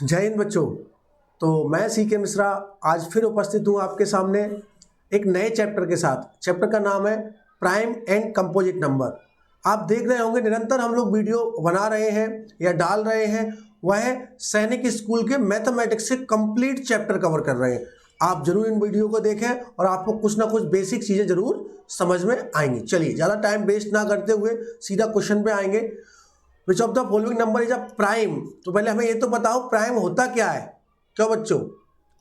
जय हिंद बच्चों। तो मैं सीके मिश्रा आज फिर उपस्थित हूँ आपके सामने एक नए चैप्टर के साथ। चैप्टर का नाम है प्राइम एंड कंपोजिट नंबर। आप देख रहे होंगे निरंतर हम लोग वीडियो बना रहे हैं या डाल रहे हैं, वह सैनिक स्कूल के मैथमेटिक्स से कंप्लीट चैप्टर कवर कर रहे हैं। आप जरूर इन वीडियो को देखें और आपको कुछ ना कुछ बेसिक चीज़ें जरूर समझ में आएंगी। चलिए ज़्यादा टाइम वेस्ट ना करते हुए सीधा क्वेश्चन पे आएंगे। Which of the following number is a prime. तो पहले हमें ये तो बताओ प्राइम होता क्या है। क्यों बच्चों,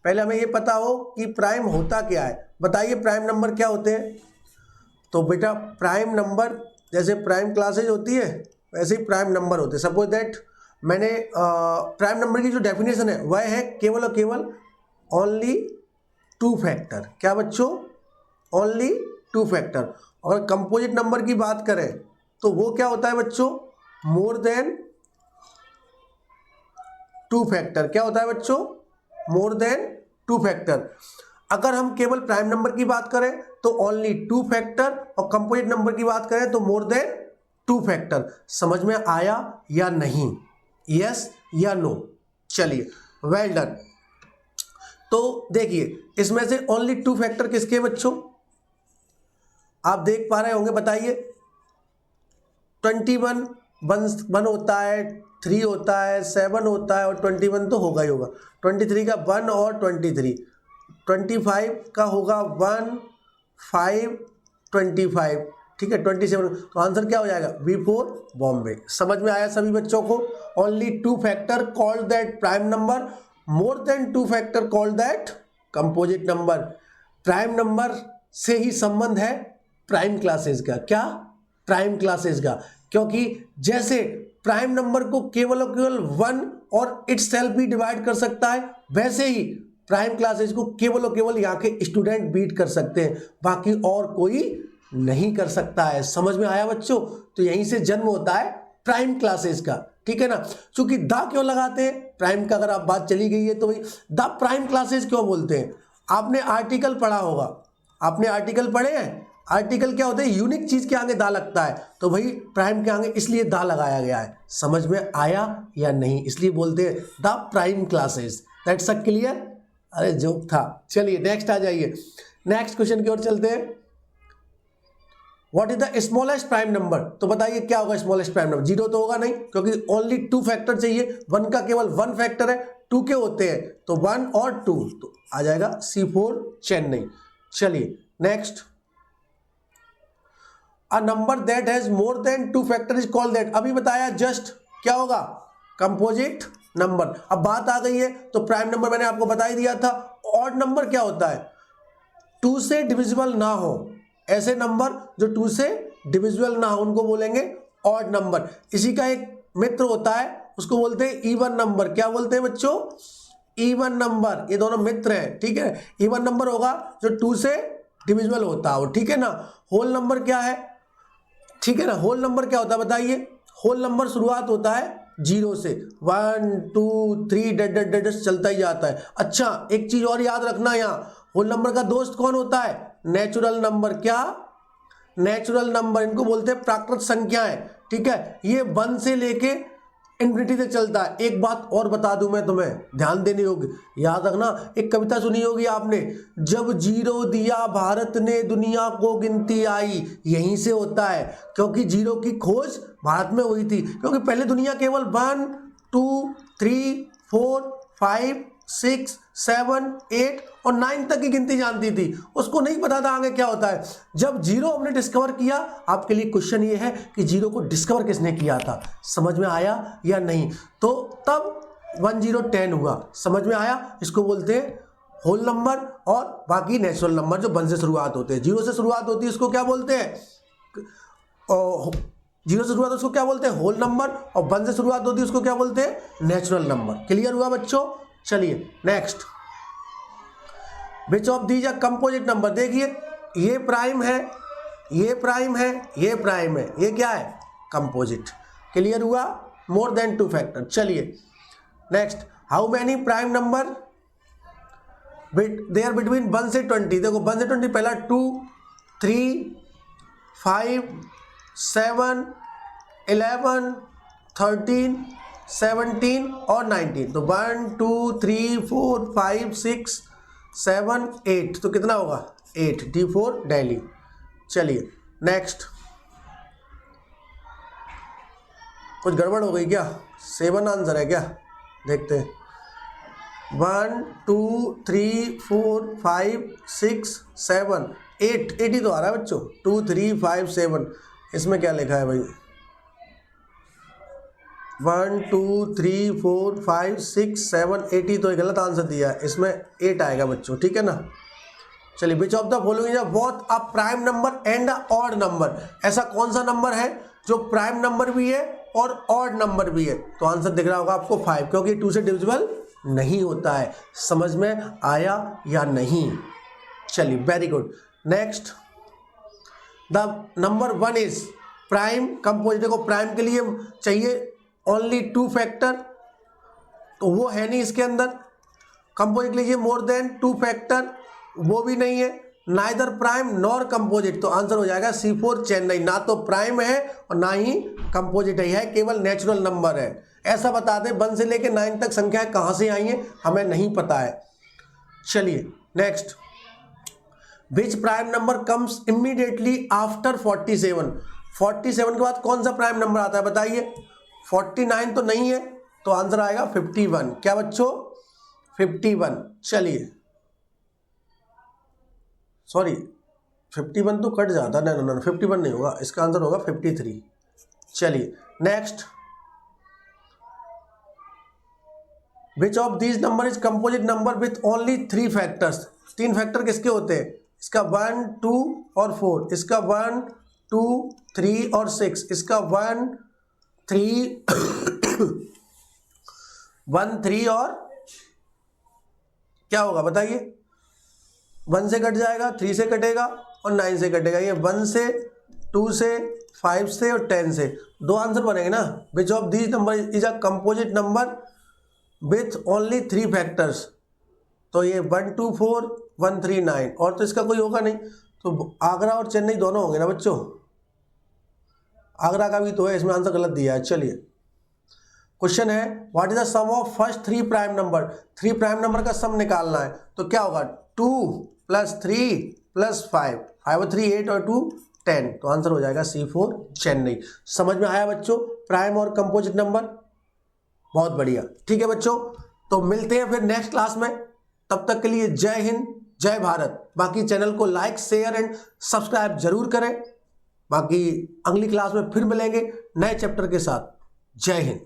पहले हमें ये पता हो कि प्राइम होता क्या है। बताइए प्राइम नंबर क्या होते हैं। तो बेटा प्राइम नंबर जैसे प्राइम क्लासेज होती है वैसे ही प्राइम नंबर होते हैं। सपोज दैट मैंने प्राइम नंबर की जो डेफिनेशन है वह है केवल और केवल ओनली टू फैक्टर। क्या बच्चों, ओनली टू फैक्टर। और कंपोजिट नंबर की बात करें तो वो क्या होता है बच्चों, मोर देन टू फैक्टर। क्या होता है बच्चों, मोर देन टू फैक्टर। अगर हम केवल प्राइम नंबर की बात करें तो ओनली टू फैक्टर, और कंपोजिट नंबर की बात करें तो मोर देन टू फैक्टर। समझ में आया या नहीं, यस या नो। चलिए वेल डन। तो देखिए इसमें से ओनली टू फैक्टर किसके बच्चों, आप देख पा रहे होंगे। बताइए 21 वन होता है, 3 होता है, 7 होता है, और 21 तो होगा ही होगा। 23 का 1 और 23, 25 का होगा 1, 5, 25, ठीक है 27। तो आंसर क्या हो जाएगा, B4 बॉम्बे। समझ में आया सभी बच्चों को। Only two factor called that prime number, more than two factor called that composite number. Prime number से ही संबंध है प्राइम क्लासेस का। क्या, प्राइम क्लासेस का। क्योंकि जैसे प्राइम नंबर को केवल और केवल 1 और इटसेल्फ भी डिवाइड कर सकता है, वैसे ही प्राइम क्लासेस को केवल और केवल यहाँ के स्टूडेंट बीट कर सकते हैं, बाकी और कोई नहीं कर सकता है। समझ में आया बच्चों। तो यहीं से जन्म होता है प्राइम क्लासेस का, ठीक है ना। क्योंकि द क्यों लगाते हैं प्राइम का, अगर आप बात चली गई है तो भाई द प्राइम क्लासेस क्यों बोलते हैं। आपने आर्टिकल पढ़ा होगा, आपने आर्टिकल पढ़े हैं। आर्टिकल क्या होते हैं, यूनिक चीज के आगे दा लगता है, तो भाई प्राइम के आगे इसलिए दा लगाया गया है। समझ में आया या नहीं, इसलिए बोलते हैं the prime classes. That's a clear. अरे जोक था। चलिए नेक्स्ट आ जाइए, नेक्स्ट क्वेश्चन की ओर चलते हैं। What is the smallest prime number. तो बताइए क्या होगा स्मॉलेस्ट प्राइम नंबर। 0 तो होगा नहीं, क्योंकि ओनली टू फैक्टर चाहिए। 1 का केवल 1 फैक्टर है, 2 के होते हैं, तो 1 और 2, तो आ जाएगा C4 चेन्नई। चलिए next. A number that has more than two factor is called that. अभी बताया जस्ट, क्या होगा, कंपोजिट नंबर। अब बात आ गई है तो प्राइम नंबर मैंने आपको बता ही दिया था। ऑड नंबर क्या होता है, 2 से डिविजिबल ना हो। ऐसे नंबर जो 2 से डिविजिबल ना हो उनको बोलेंगे ऑड नंबर। इसी का एक मित्र होता है, उसको बोलते हैं इवन नंबर। क्या बोलते हैं बच्चों, इवन नंबर। ये दोनों मित्र हैं, ठीक है। इवन नंबर होगा जो 2 से डिविजिबल होता हो, ठीक है ना। होल नंबर क्या है, ठीक है ना। होल नंबर क्या होता है बताइए। होल नंबर शुरुआत होता है 0 से, 1 2 3 डट डट डट चलता ही जाता है। अच्छा एक चीज और याद रखना, यहाँ होल नंबर का दोस्त कौन होता है, नेचुरल नंबर। क्या, नेचुरल नंबर। इनको बोलते हैं प्राकृत संख्याएं, ठीक है। ये 1 से लेके इन्फिनिटी तक चलता है। एक बात और बता दूं मैं तुम्हें, ध्यान देनी होगी, याद रखना। एक कविता सुनी होगी आपने, जब 0 दिया भारत ने दुनिया को गिनती आई। यहीं से होता है, क्योंकि 0 की खोज भारत में हुई थी। क्योंकि पहले दुनिया केवल 1 2 3 4 5 6 7 8 और 9 तक की गिनती जानती थी, उसको नहीं पता था आगे क्या होता है। जब 0 हमने डिस्कवर किया, आपके लिए क्वेश्चन ये है कि 0 को डिस्कवर किसने किया था। समझ में आया या नहीं। तो तब 1 0 10 हुआ। समझ में आया। इसको बोलते हैं होल नंबर। और बाकी नेचुरल नंबर जो 1 से शुरुआत होते हैं, 0 से शुरुआत होती है, उसको क्या बोलते हैं, 0 से शुरुआत उसको क्या बोलते हैं, होल नंबर। और 1 से शुरुआत होती है उसको क्या बोलते हैं, नेचुरल नंबर। क्लियर हुआ बच्चों। चलिए next. Which of these a composite number. देखिए ये प्राइम है, ये प्राइम है, ये प्राइम है, ये क्या है, कंपोजिट। क्लियर हुआ, मोर देन टू फैक्टर। चलिए next. How many prime number there between 1 से 20। देखो 1 से 20 पहला 2 3 5 7 11 13 17 और 19, तो 1 2 3 4 5 6 7 8, तो कितना होगा 8, D4 दिल्ली। चलिए नेक्स्ट, कुछ गड़बड़ हो गई क्या? 7 आंसर है क्या? देखते हैं। 1 2 3 4 5 6 7 8, 8 ही तो आ रहा है बच्चों। 2 3 5 7, इसमें क्या लिखा है भाई? 1 2 3 4 5 6 7 8 ही तो गलत आंसर दिया है, इसमें 8 आएगा बच्चों, ठीक है ना। चलिए, which of the following is both a prime number and a odd number? ऐसा कौन सा नंबर है जो प्राइम नंबर भी है और ऑड नंबर भी है? तो आंसर दिख रहा होगा आपको 5, क्योंकि 2 से डिविजिबल नहीं होता है। समझ में आया या नहीं? चलिए, very good. Next, the number 1 is prime composite को प्राइम के लिए चाहिए ओनली 2 फैक्टर, तो वो है नहीं इसके अंदर। कंपोजिट लीजिए मोर देन 2 फैक्टर, वो भी नहीं है। नाइदर प्राइम नॉर कंपोजिट, तो आंसर हो जाएगा C4 चेन्नई। ना तो प्राइम है और ना ही कंपोजिट है, केवल नेचुरल नंबर है। ऐसा बता दें 1 से लेकर 9 तक संख्याएं कहाँ से आई हैं, हमें नहीं पता है। चलिए next, which prime number comes immediately after 47? 47 के बाद कौन सा प्राइम नंबर आता है बताइए? 49 तो नहीं है, तो आंसर आएगा 51। क्या बच्चों? 51। चलिए, सॉरी 51 तो कट जाता, ना 51 नहीं होगा, इसका आंसर होगा 53। चलिए next, which of these number is composite number with only 3 factors? 3 factor किसके होते हैं? इसका 1 2 और 4, इसका 1 2 3 और 6, इसका 1 3 1 3 और क्या होगा बताइए? 1 से कट जाएगा, 3 से कटेगा और 9 से कटेगा। ये 1 से 2 से 5 से और 10 से, 2 आंसर बनेंगे ना। Which of these number is a composite number with only 3 factors? तो ये 1 2 4 1 3 9, और तो इसका कोई होगा नहीं। तो आगरा और चेन्नई दोनों होंगे ना बच्चों। आगरा का भी तो है, इसमें आंसर गलत दिया है। चलिए, क्वेश्चन है what is the sum of first 3 prime number? 3 prime number का सम निकालना है, तो क्या होगा? 2 + 3 + 5, 5 और 3 8 और 2 10, तो आंसर हो जाएगा C4 चेन्नई। समझ में आया बच्चों प्राइम और कंपोजिट नंबर? बहुत बढ़िया, ठीक है बच्चों। तो मिलते हैं फिर नेक्स्ट क्लास में, तब तक के लिए जय हिंद जय भारत। बाकी चैनल को लाइक शेयर एंड सब्सक्राइब जरूर करें। बाकी अगली क्लास में फिर मिलेंगे नए चैप्टर के साथ। जय हिंद।